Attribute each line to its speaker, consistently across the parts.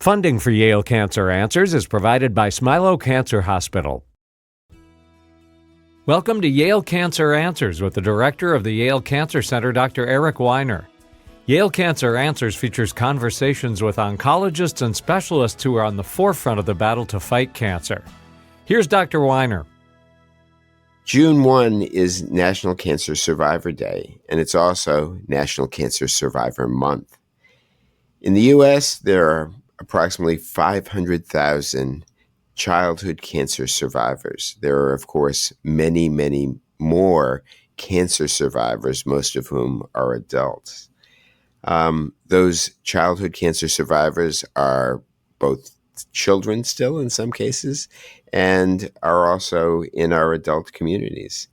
Speaker 1: Funding for Yale Cancer Answers is provided by Smilow Cancer Hospital. Welcome to Yale Cancer Answers with the director of the Yale Cancer Center, Dr. Eric Weiner. Yale Cancer Answers features conversations with oncologists and specialists who are on the forefront of the battle to fight cancer. Here's Dr. Weiner.
Speaker 2: June 1 is National Cancer Survivor Day, and it's also National Cancer Survivor Month. In the U.S., there are approximately 500,000 childhood cancer survivors. There are, of course, many, many more cancer survivors, most of whom are adults. Those childhood cancer survivors are both children still in some cases and are also in our adult communities.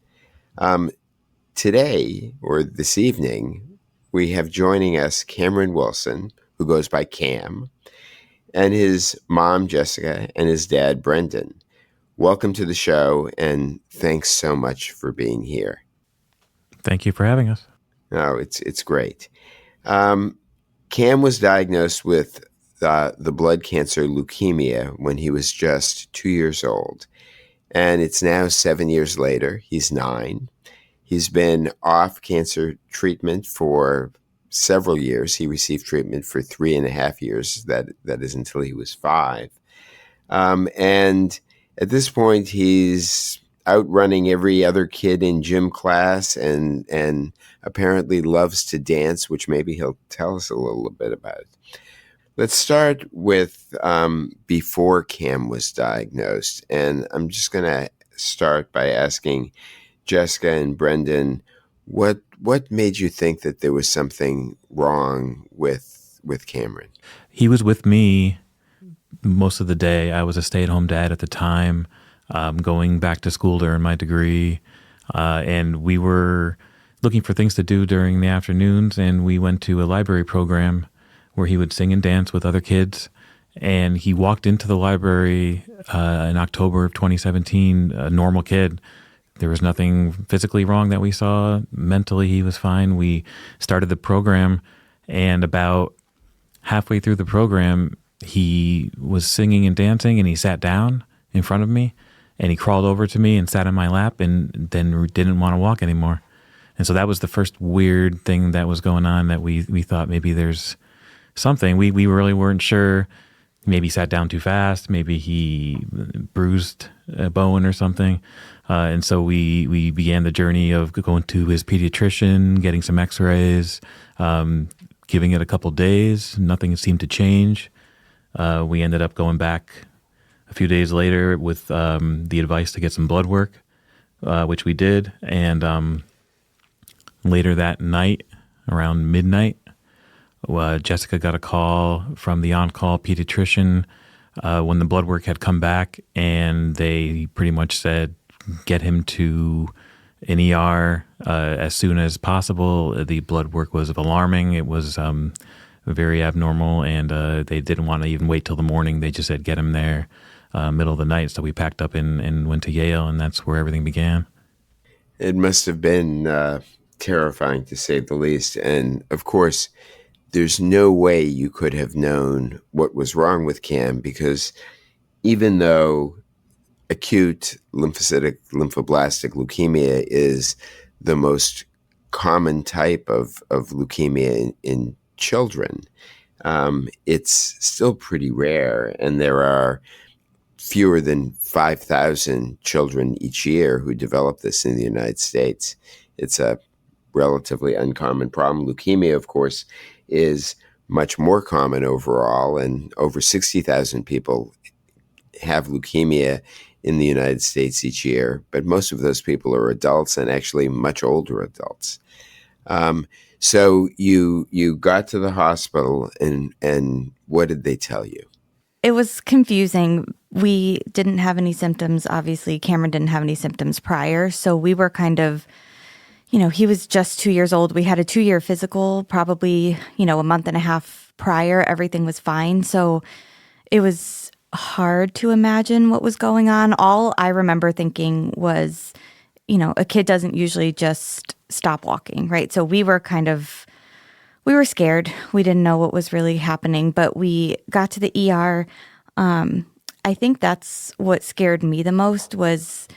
Speaker 2: Today, or this evening, we have joining us Cameron Wilson, who goes by Cam, and his mom, Jessica, and his dad, Brendan. Welcome to the show, and thanks so much for being here.
Speaker 3: Thank you for having us.
Speaker 2: Oh, it's great. Cam was diagnosed with the blood cancer leukemia when he was just 2 years old, and it's now 7 years later. He's 9. He's been off cancer treatment for several years. He received treatment for 3.5 years. That is until he was 5. And at this point, he's outrunning every other kid in gym class and apparently loves to dance, which maybe he'll tell us a little bit about. Let's start with before Cam was diagnosed. And I'm just going to start by asking Jessica and Brendan, what made you think that there was something wrong with Cameron?
Speaker 3: He was with me most of the day. I was a stay-at-home dad at the time, going back to school to earn my degree, and we were looking for things to do during the afternoons, and we went to a library program where he would sing and dance with other kids. And he walked into the library in October of 2017, a normal kid. There was nothing physically wrong that we saw. Mentally, he was fine. We started the program, and about halfway through the program, he was singing and dancing, and he sat down in front of me, and he crawled over to me and sat in my lap and then didn't want to walk anymore. And so that was the first weird thing that was going on, that we thought maybe there's something. We really weren't sure. Maybe he sat down too fast. Maybe he bruised a bone or something. And so we began the journey of going to his pediatrician, getting some x-rays, giving it a couple days. Nothing seemed to change. We ended up going back a few days later with the advice to get some blood work, which we did. And later that night, around midnight, Jessica got a call from the on-call pediatrician when the blood work had come back, and they pretty much said, get him to an ER as soon as possible. The blood work was alarming. It was very abnormal, and they didn't want to even wait till the morning. They just said, get him there middle of the night. So we packed up and went to Yale, and that's where everything began.
Speaker 2: It must have been terrifying, to say the least. And of course, there's no way you could have known what was wrong with Cam, because even though acute lymphoblastic leukemia is the most common type of leukemia in children, it's still pretty rare, and there are fewer than 5,000 children each year who develop this in the United States. It's a relatively uncommon problem. Leukemia, of course, is much more common overall, and over 60,000 people have leukemia in the United States each year, but most of those people are adults, and actually much older adults. So you got to the hospital, and what did they tell you?
Speaker 4: It was confusing. We didn't have any symptoms. Obviously, Cameron didn't have any symptoms prior, so we were kind of, he was just 2 years old. We had a 2-year physical, probably, a month and a half prior. Everything was fine. So it was hard to imagine what was going on. All I remember thinking was, a kid doesn't usually just stop walking, right? So we were kind of we were scared. We didn't know what was really happening, but we got to the ER. I think that's what scared me the most was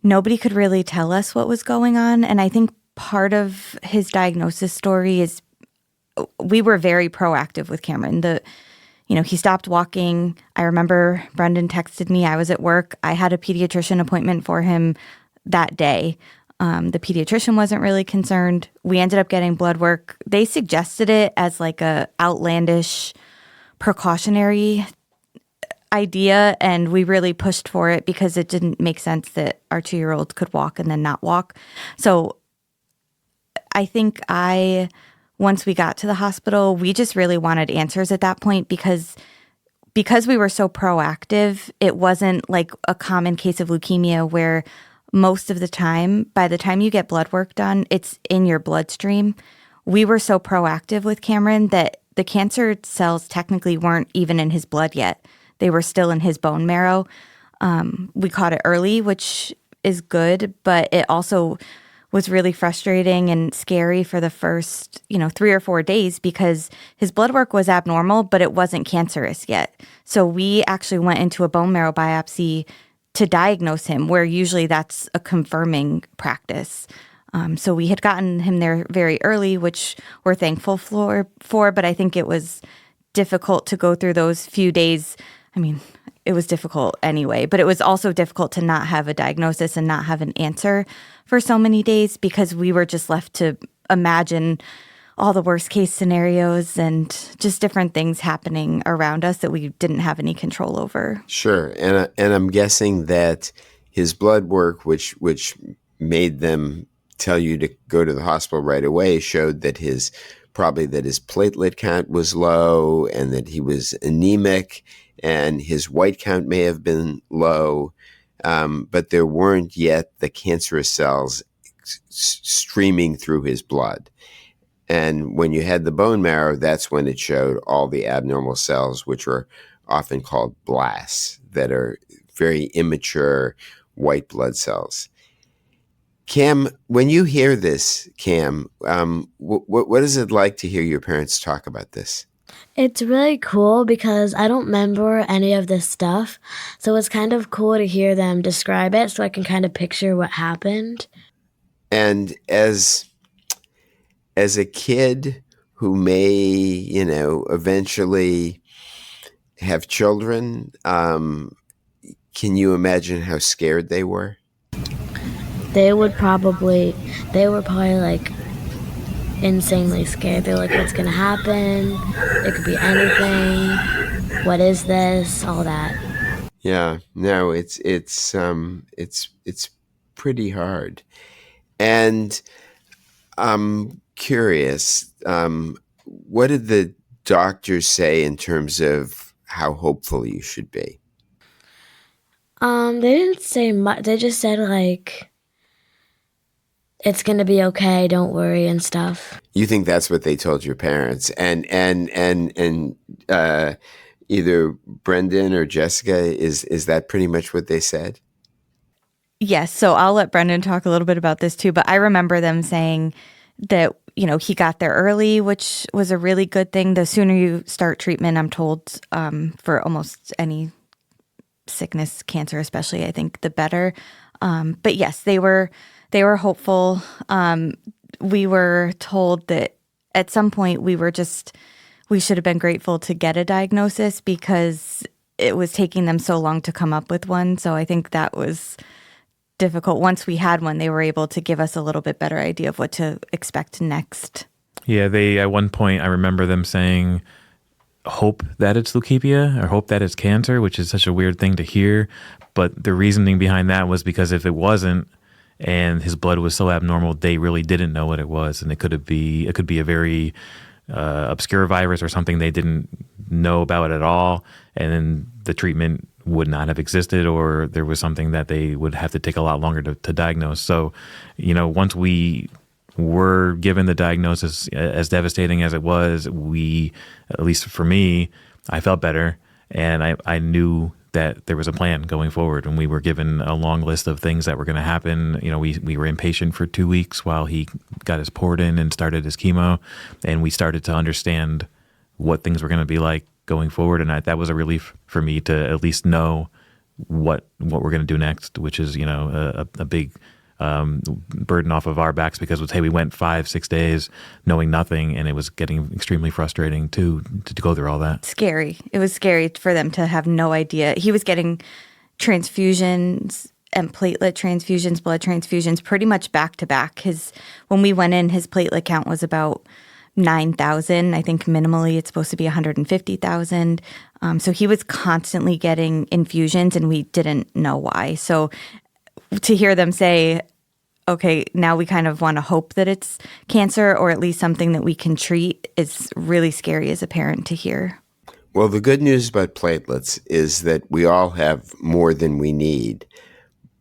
Speaker 4: nobody could really tell us what was going on. And I think part of his diagnosis story is we were very proactive with Cameron. He stopped walking. I remember Brendan texted me. I was at work. I had a pediatrician appointment for him that day. The pediatrician wasn't really concerned. We ended up getting blood work. They suggested it as like a outlandish precautionary idea, and we really pushed for it because it didn't make sense that our 2-year-old could walk and then not walk. So I think once we got to the hospital, we just really wanted answers at that point because we were so proactive. It wasn't like a common case of leukemia where most of the time, by the time you get blood work done, it's in your bloodstream. We were so proactive with Cameron that the cancer cells technically weren't even in his blood yet. They were still in his bone marrow. We caught it early, which is good, but it also was really frustrating and scary for the first, 3 or 4 days because his blood work was abnormal, but it wasn't cancerous yet. So we actually went into a bone marrow biopsy to diagnose him, where usually that's a confirming practice. So we had gotten him there very early, which we're thankful for, but I think it was difficult to go through those few days. I mean, it was difficult anyway, but it was also difficult to not have a diagnosis and not have an answer for so many days because we were just left to imagine all the worst case scenarios and just different things happening around us that we didn't have any control over.
Speaker 2: Sure. And I'm guessing that his blood work, which made them tell you to go to the hospital right away, showed that his platelet count was low and that he was anemic and his white count may have been low, but there weren't yet the cancerous cells streaming through his blood. And when you had the bone marrow, that's when it showed all the abnormal cells, which are often called blasts, that are very immature white blood cells. Cam, when you hear this, what is it like to hear your parents talk about this?
Speaker 5: It's really cool because I don't remember any of this stuff. So it's kind of cool to hear them describe it so I can kind of picture what happened.
Speaker 2: And as a kid who may, eventually have children, can you imagine how scared they were?
Speaker 5: They were probably like insanely scared. They're like, what's gonna happen? It could be anything. What is this? All that.
Speaker 2: Yeah, no, it's pretty hard. And I'm curious, what did the doctors say in terms of how hopeful you should be?
Speaker 5: They didn't say much. They just said like, it's gonna be okay, don't worry and stuff.
Speaker 2: You think that's what they told your parents? And either Brendan or Jessica, is that pretty much what they said?
Speaker 4: Yes. So I'll let Brendan talk a little bit about this too, but I remember them saying that, he got there early, which was a really good thing. The sooner you start treatment, I'm told, for almost any sickness, cancer especially, I think the better. But yes, they were hopeful. We were told that at some point we should have been grateful to get a diagnosis because it was taking them so long to come up with one. So I think that was difficult. Once we had one, they were able to give us a little bit better idea of what to expect next.
Speaker 3: Yeah, at one point, I remember them saying, hope that it's leukemia or hope that it's cancer, which is such a weird thing to hear. But the reasoning behind that was because if it wasn't, and his blood was so abnormal, they really didn't know what it was. And it could be a very obscure virus or something they didn't know about at all. And then the treatment would not have existed, or there was something that they would have to take a lot longer to diagnose. So, once we were given the diagnosis, as devastating as it was, at least for me, I felt better. And I knew that there was a plan going forward, and we were given a long list of things that were going to happen. We were inpatient for 2 weeks while he got his port in and started his chemo, and we started to understand what things were going to be like going forward. And that was a relief for me to at least know what we're going to do next, which is, a big burden off of our backs, because we went 5-6 days knowing nothing, and it was getting extremely frustrating to go through all that.
Speaker 4: Scary. It was scary for them to have no idea. He was getting transfusions and platelet transfusions, blood transfusions, pretty much back to back. When we went in, his platelet count was about 9,000. I think minimally it's supposed to be 150,000. So he was constantly getting infusions, and we didn't know why. So to hear them say, okay, now we kind of want to hope that it's cancer, or at least something that we can treat, is really scary as a parent to hear.
Speaker 2: Well, the good news about platelets is that we all have more than we need.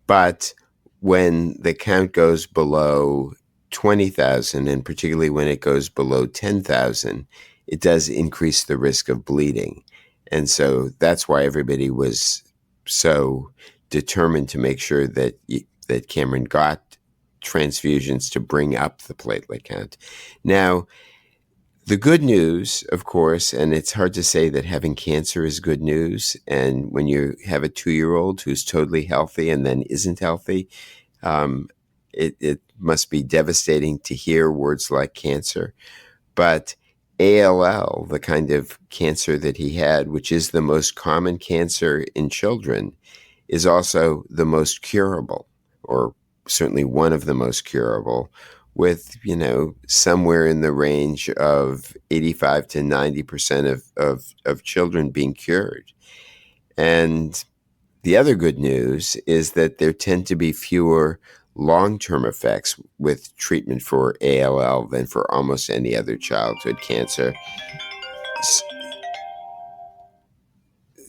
Speaker 2: But when the count goes below 20,000, and particularly when it goes below 10,000, it does increase the risk of bleeding. And so that's why everybody was so determined to make sure that Cameron got transfusions to bring up the platelet count. Now, the good news, of course, and it's hard to say that having cancer is good news, and when you have a 2-year-old who's totally healthy and then isn't healthy, it must be devastating to hear words like cancer. But ALL, the kind of cancer that he had, which is the most common cancer in children, is also the most curable, or certainly one of the most curable, with, somewhere in the range of 85 to 90% of children being cured. And the other good news is that there tend to be fewer long-term effects with treatment for ALL than for almost any other childhood cancer.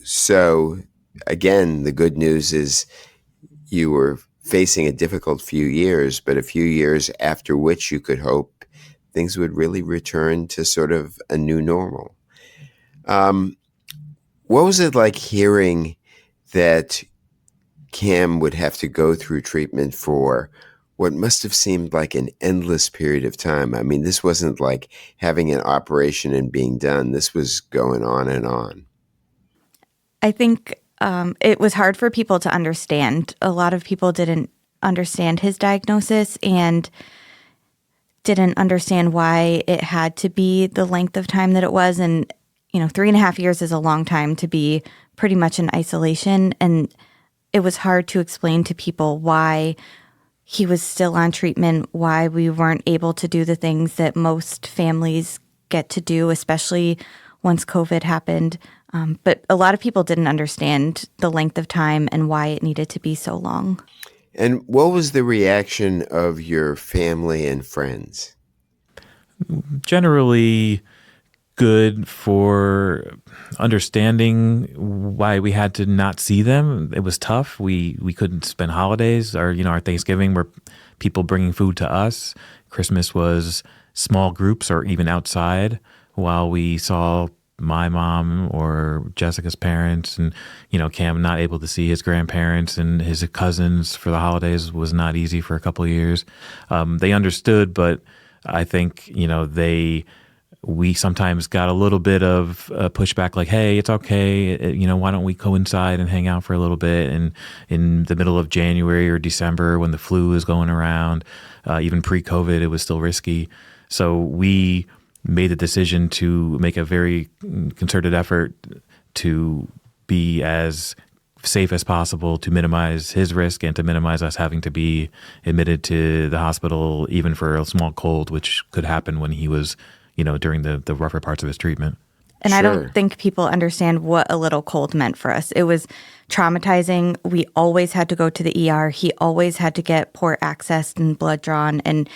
Speaker 2: So, again, the good news is you were facing a difficult few years, but a few years after which you could hope things would really return to sort of a new normal. What was it like hearing that Cam would have to go through treatment for what must have seemed like an endless period of time? I mean, this wasn't like having an operation and being done. This was going on and on.
Speaker 4: I think it was hard for people to understand. A lot of people didn't understand his diagnosis and didn't understand why it had to be the length of time that it was. And, 3.5 years is a long time to be pretty much in isolation. And it was hard to explain to people why he was still on treatment, why we weren't able to do the things that most families get to do, especially once COVID happened. But a lot of people didn't understand the length of time and why it needed to be so long.
Speaker 2: And what was the reaction of your family and friends?
Speaker 3: Generally good, for understanding why we had to not see them. It was tough. We couldn't spend holidays, or our Thanksgiving were people bringing food to us. Christmas was small groups or even outside, while we saw my mom or Jessica's parents, and Cam not able to see his grandparents and his cousins for the holidays was not easy for a couple of years. They understood, but I think we sometimes got a little bit of pushback, like, hey, it's okay, why don't we coincide and hang out for a little bit? And in the middle of January or December, when the flu is going around, even pre-COVID, it was still risky. So we made the decision to make a very concerted effort to be as safe as possible, to minimize his risk and to minimize us having to be admitted to the hospital, even for a small cold, which could happen when he was, during the rougher parts of his treatment.
Speaker 4: And
Speaker 2: Sure.
Speaker 4: I don't think people understand what a little cold meant for us. It was traumatizing. We always had to go to the ER. He always had to get port accessed and blood drawn. And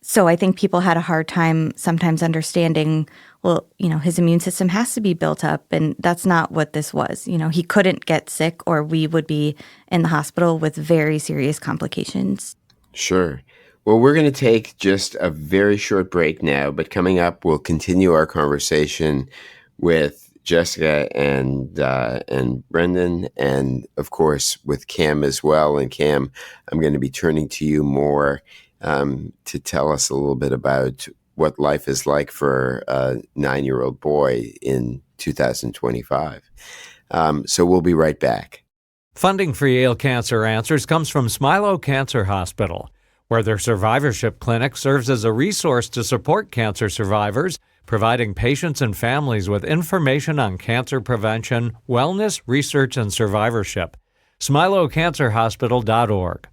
Speaker 4: so I think people had a hard time sometimes understanding, well, his immune system has to be built up, and that's not what this was. He couldn't get sick, or we would be in the hospital with very serious complications.
Speaker 2: Sure. Well, we're going to take just a very short break now, but coming up, we'll continue our conversation with Jessica and Brendan, and of course with Cam as well. And Cam, I'm going to be turning to you more to tell us a little bit about what life is like for a 9-year-old boy in 2025. So we'll be right back.
Speaker 1: Funding for Yale Cancer Answers comes from Smilow Cancer Hospital, where their survivorship clinic serves as a resource to support cancer survivors, providing patients and families with information on cancer prevention, wellness, research, and survivorship. SmiloCancerHospital.org.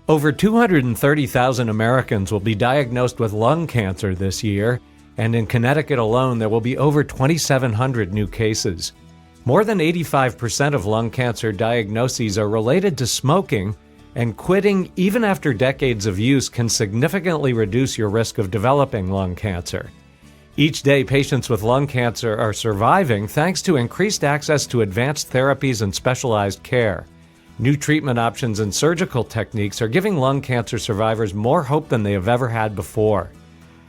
Speaker 1: Over 230,000 Americans will be diagnosed with lung cancer this year, and in Connecticut alone, there will be over 2,700 new cases. More than 85% of lung cancer diagnoses are related to smoking, and quitting even after decades of use can significantly reduce your risk of developing lung cancer. Each day, patients with lung cancer are surviving thanks to increased access to advanced therapies and specialized care. New treatment options and surgical techniques are giving lung cancer survivors more hope than they have ever had before.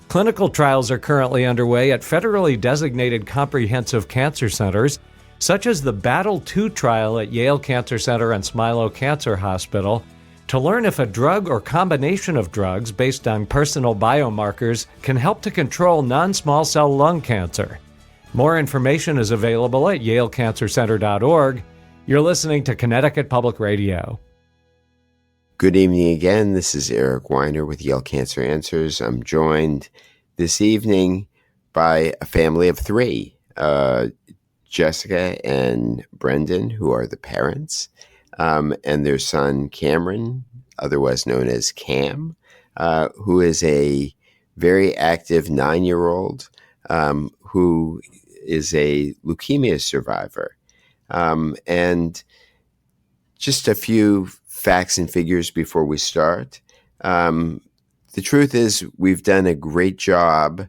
Speaker 1: Clinical trials are currently underway at federally designated comprehensive cancer centers, such as the Battle II trial at Yale Cancer Center and Smilow Cancer Hospital, to learn if a drug or combination of drugs based on personal biomarkers can help to control non-small cell lung cancer. More information is available at yalecancercenter.org. You're listening to Connecticut Public Radio.
Speaker 2: Good evening again. This is Eric Weiner with Yale Cancer Answers. I'm joined this evening by a family of three. Jessica and Brendan, who are the parents, and their son Cameron, otherwise known as Cam, who is a very active 9-year-old who is a leukemia survivor. And just a few facts and figures before we start. The truth is we've done a great job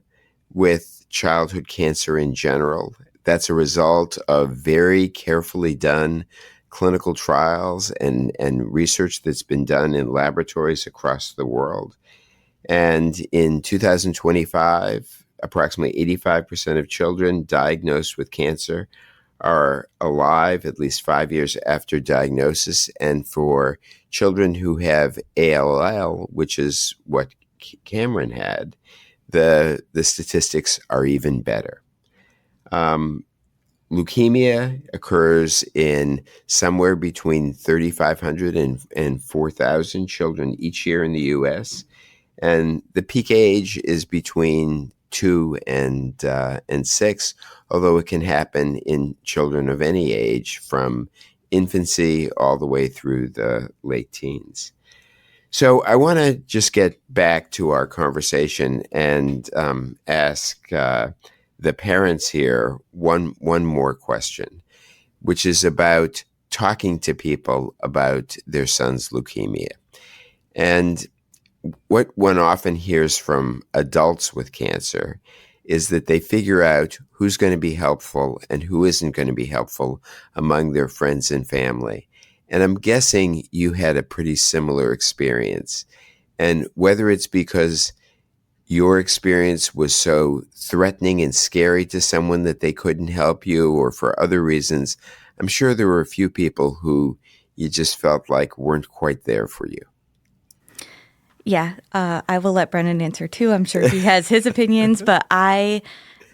Speaker 2: with childhood cancer in general. That's a result of very carefully done clinical trials and research that's been done in laboratories across the world. And in 2025, approximately 85% of children diagnosed with cancer are alive at least 5 years after diagnosis. And for children who have ALL, which is what Cameron had, the statistics are even better. Leukemia occurs in somewhere between 3,500 and 4,000 children each year in the U.S., and the peak age is between 2 and 6, although it can happen in children of any age from infancy all the way through the late teens. So I want to just get back to our conversation and ask the parents here one more question, which is about talking to people about their son's leukemia. And what one often hears from adults with cancer is that they figure out who's going to be helpful and who isn't going to be helpful among their friends and family. And I'm guessing you had a pretty similar experience. And whether it's because your experience was so threatening and scary to someone that they couldn't help you, or for other reasons, I'm sure there were a few people who you just felt like weren't quite there for you.
Speaker 4: Yeah, I will let Brendan answer too. I'm sure he has his opinions, but I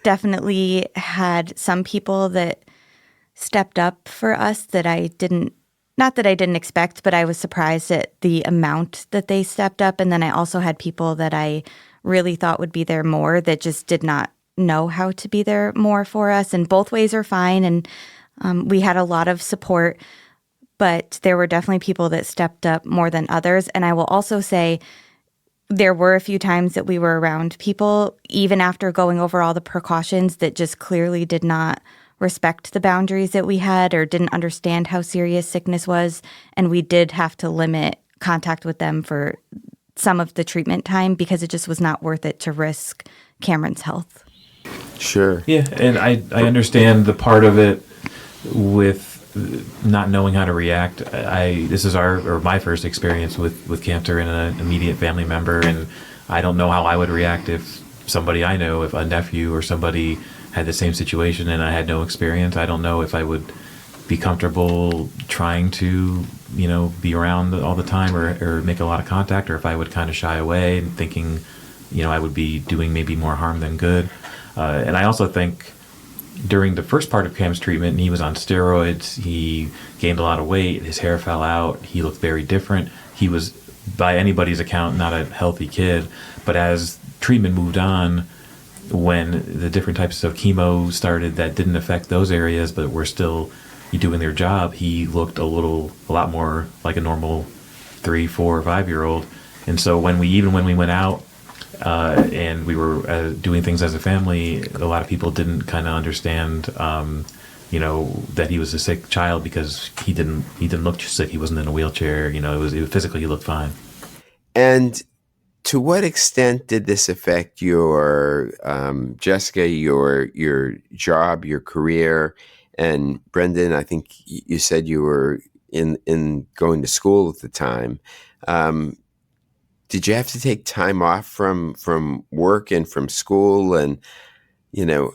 Speaker 4: definitely had some people that stepped up for us that I didn't, not that I didn't expect, but I was surprised at the amount that they stepped up. And then I also had people that I really thought would be there more that just did not know how to be there more for us. And both ways are fine. And we had a lot of support, but there were definitely people that stepped up more than others. And I will also say there were a few times that we were around people, even after going over all the precautions, that just clearly did not respect the boundaries that we had or didn't understand how serious sickness was. And we did have to limit contact with them for some of the treatment time because it just was not worth it to risk Cameron's health.
Speaker 2: Sure.
Speaker 3: Yeah, and I understand the part of it with not knowing how to react. This is my first experience with cancer in an immediate family member, and I don't know how I would react if somebody I know, if a nephew or somebody had the same situation and I had no experience. I don't know if I would be comfortable trying to, be around all the time or make a lot of contact, or if I would kind of shy away and thinking, I would be doing maybe more harm than good. And I also think during the first part of Cam's treatment, he was on steroids. He gained a lot of weight. His hair fell out. He looked very different. He was, by anybody's account, not a healthy kid. But as treatment moved on, when the different types of chemo started that didn't affect those areas but were still doing their job, he looked a lot more like a normal 3, 4, or 5-year-old. And so when we went out and we were doing things as a family, a lot of people didn't kind of understand, that he was a sick child because he didn't look sick. He wasn't in a wheelchair. It was physically he looked fine.
Speaker 2: And to what extent did this affect your Jessica, your job, your career? And Brendan, I think you said you were in going to school at the time. Did you have to take time off from work and from school? And,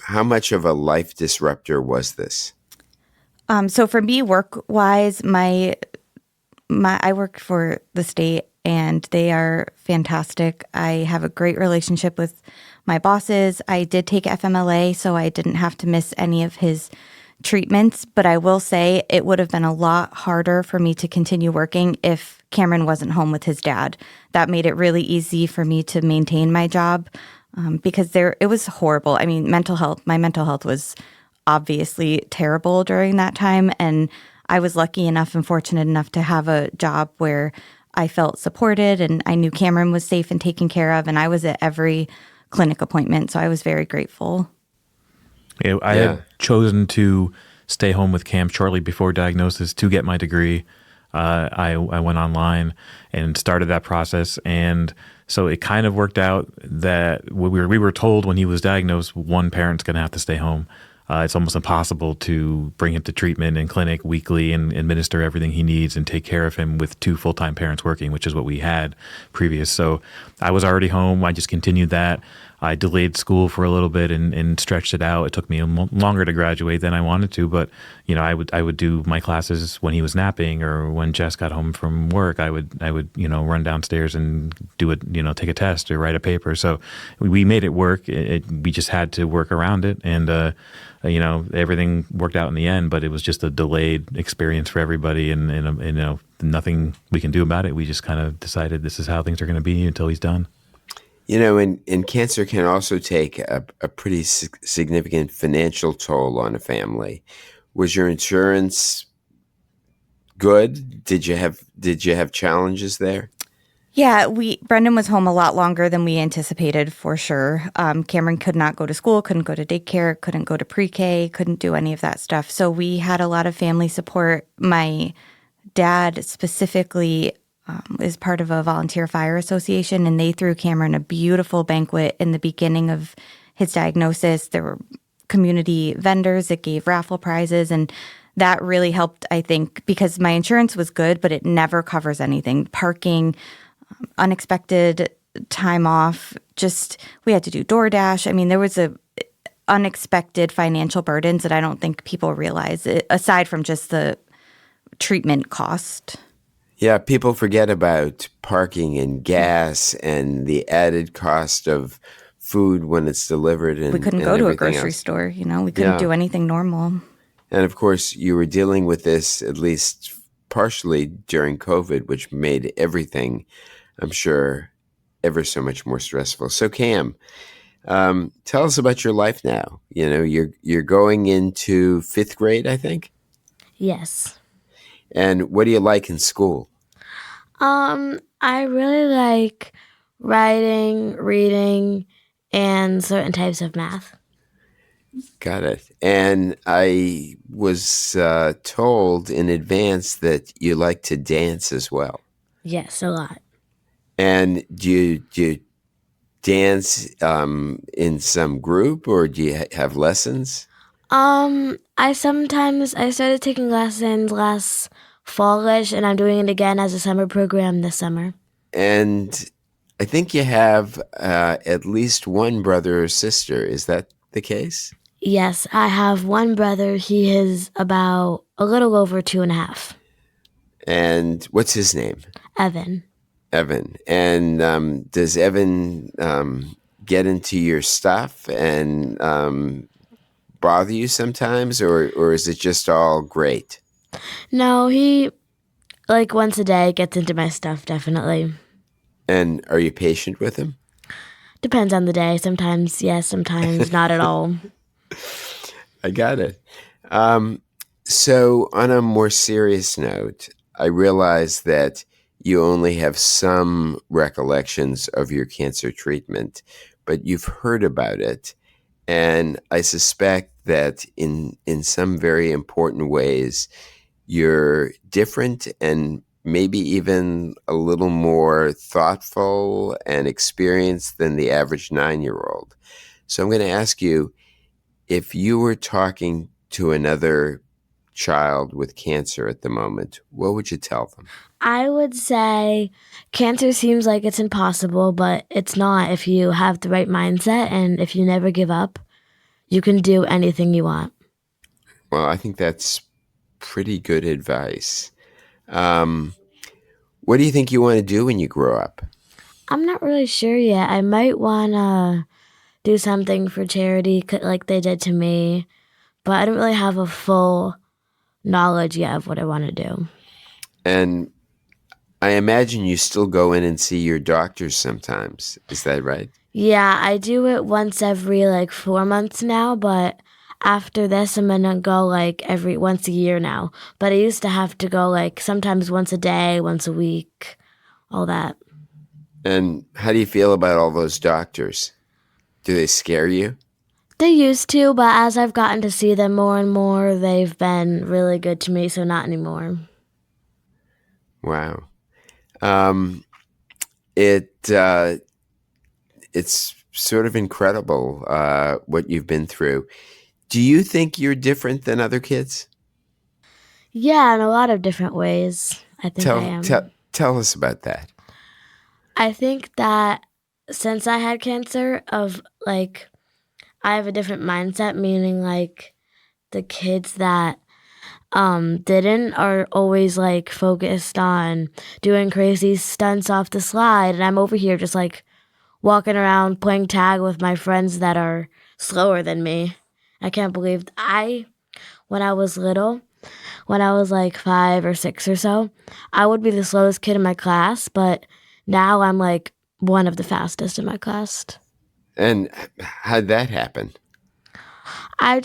Speaker 2: how much of a life disruptor was this?
Speaker 4: So for me, work-wise, I work for the state, and they are fantastic. I have a great relationship with my bosses. I did take FMLA, so I didn't have to miss any of his treatments, but I will say it would have been a lot harder for me to continue working if Cameron wasn't home with his dad. That made it really easy for me to maintain my job because it was horrible. I mean, my mental health was obviously terrible during that time, and I was lucky enough and fortunate enough to have a job where I felt supported and I knew Cameron was safe and taken care of, and I was at every clinic appointment, so I was very grateful.
Speaker 3: I had chosen to stay home with Cam shortly before diagnosis to get my degree. I went online and started that process, and so it kind of worked out that we were told when he was diagnosed, one parent's going to have to stay home. It's almost impossible to bring him to treatment and clinic weekly and administer everything he needs and take care of him with 2 full-time parents working, which is what we had previous. So I was already home. I just continued that. I delayed school for a little bit and stretched it out. It took me longer to graduate than I wanted to, but I would do my classes when he was napping or when Jess got home from work. I would run downstairs and do it, take a test or write a paper. So we made it work. We just had to work around it, and everything worked out in the end. But it was just a delayed experience for everybody, and nothing we can do about it. We just kind of decided this is how things are going to be until he's done.
Speaker 2: And cancer can also take a pretty significant financial toll on a family. Was your insurance good? Did you have challenges there?
Speaker 4: Yeah, Brendan was home a lot longer than we anticipated, for sure. Cameron could not go to school, couldn't go to daycare, couldn't go to pre-K, couldn't do any of that stuff. So we had a lot of family support. My dad specifically is part of a volunteer fire association, and they threw Cameron a beautiful banquet in the beginning of his diagnosis. There were community vendors that gave raffle prizes, and that really helped, I think, because my insurance was good, but it never covers anything. Parking, unexpected time off, we had to do DoorDash. I mean, there was unexpected financial burdens that I don't think people realize, aside from just the treatment cost.
Speaker 2: Yeah, people forget about parking and gas and the added cost of food when it's delivered. And
Speaker 4: we couldn't go to a grocery store, we couldn't do anything normal.
Speaker 2: And of course, you were dealing with this at least partially during COVID, which made everything, I'm sure, ever so much more stressful. So Cam, tell us about your life now. You're going into 5th grade, I think?
Speaker 5: Yes.
Speaker 2: And what do you like in school?
Speaker 5: I really like writing, reading, and certain types of math.
Speaker 2: Got it. And I was told in advance that you like to dance as well.
Speaker 5: Yes, a lot.
Speaker 2: And do you dance in some group, or do you have lessons?
Speaker 5: I started taking lessons last fallish, and I'm doing it again as a summer program this summer.
Speaker 2: And I think you have at least one brother or sister. Is that the case?
Speaker 5: Yes, I have one brother. He is about a little over 2.5.
Speaker 2: And what's his name?
Speaker 5: Evan.
Speaker 2: Evan. And does Evan get into your stuff and bother you sometimes, or is it just all great?
Speaker 5: No, he, like, once a day gets into my stuff, definitely.
Speaker 2: And are you patient with him?
Speaker 5: Depends on the day. Sometimes yes, sometimes not at all.
Speaker 2: I got it. So on a more serious note, I realize that you only have some recollections of your cancer treatment, but you've heard about it. And I suspect that in some very important ways, you're different and maybe even a little more thoughtful and experienced than the average 9-year-old. So I'm going to ask you, if you were talking to another child with cancer at the moment, what would you tell them?
Speaker 5: I would say cancer seems like it's impossible, but it's not if you have the right mindset and if you never give up. You can do anything you want.
Speaker 2: Well, I think that's pretty good advice. What do you think you want to do when you grow up?
Speaker 5: I'm not really sure yet. I might want to do something for charity like they did to me, but I don't really have a full knowledge yet of what I want to do.
Speaker 2: And I imagine you still go in and see your doctors sometimes. Is that right?
Speaker 5: Yeah, I do it once every 4 months now, but after this I'm gonna go once a year now. But I used to have to go sometimes once a day, once a week, all that.
Speaker 2: And how do you feel about all those doctors? Do they scare you?
Speaker 5: They used to, but as I've gotten to see them more and more, they've been really good to me, so not anymore.
Speaker 2: Wow. It's sort of incredible what you've been through. Do you think you're different than other kids?
Speaker 5: Yeah, in a lot of different ways, I think I am.
Speaker 2: Tell us about that.
Speaker 5: I think that since I had cancer, I have a different mindset, meaning the kids that didn't are always focused on doing crazy stunts off the slide, and I'm over here just walking around playing tag with my friends that are slower than me. I can't believe when I was little, when I was 5 or 6 or so, I would be the slowest kid in my class, but now I'm one of the fastest in my class.
Speaker 2: And how'd that happen?
Speaker 5: I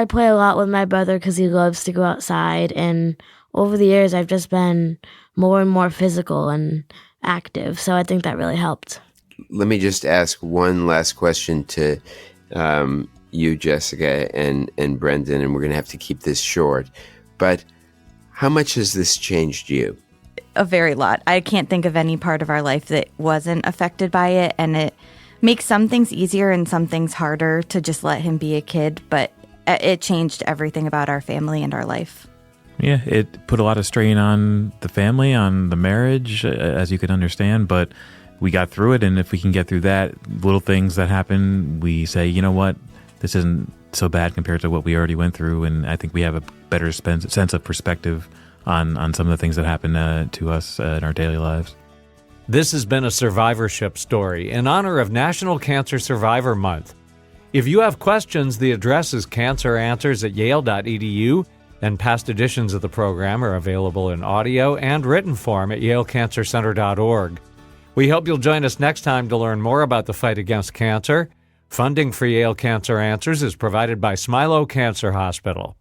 Speaker 5: play a lot with my brother because he loves to go outside, and over the years I've just been more and more physical and active, so I think that really helped.
Speaker 2: Let me just ask one last question to you, Jessica, and Brendan, and we're going to have to keep this short. But how much has this changed you?
Speaker 4: A very lot. I can't think of any part of our life that wasn't affected by it, and it makes some things easier and some things harder to just let him be a kid, but it changed everything about our family and our life.
Speaker 3: Yeah, it put a lot of strain on the family, on the marriage, as you can understand, but we got through it, and if we can get through that, little things that happen, we say, you know what, this isn't so bad compared to what we already went through, and I think we have a better sense of perspective on some of the things that happen to us in our daily lives.
Speaker 1: This has been a survivorship story in honor of National Cancer Survivor Month. If you have questions, the address is canceranswers@yale.edu, and past editions of the program are available in audio and written form at yalecancercenter.org. We hope you'll join us next time to learn more about the fight against cancer. Funding for Yale Cancer Answers is provided by Smilow Cancer Hospital.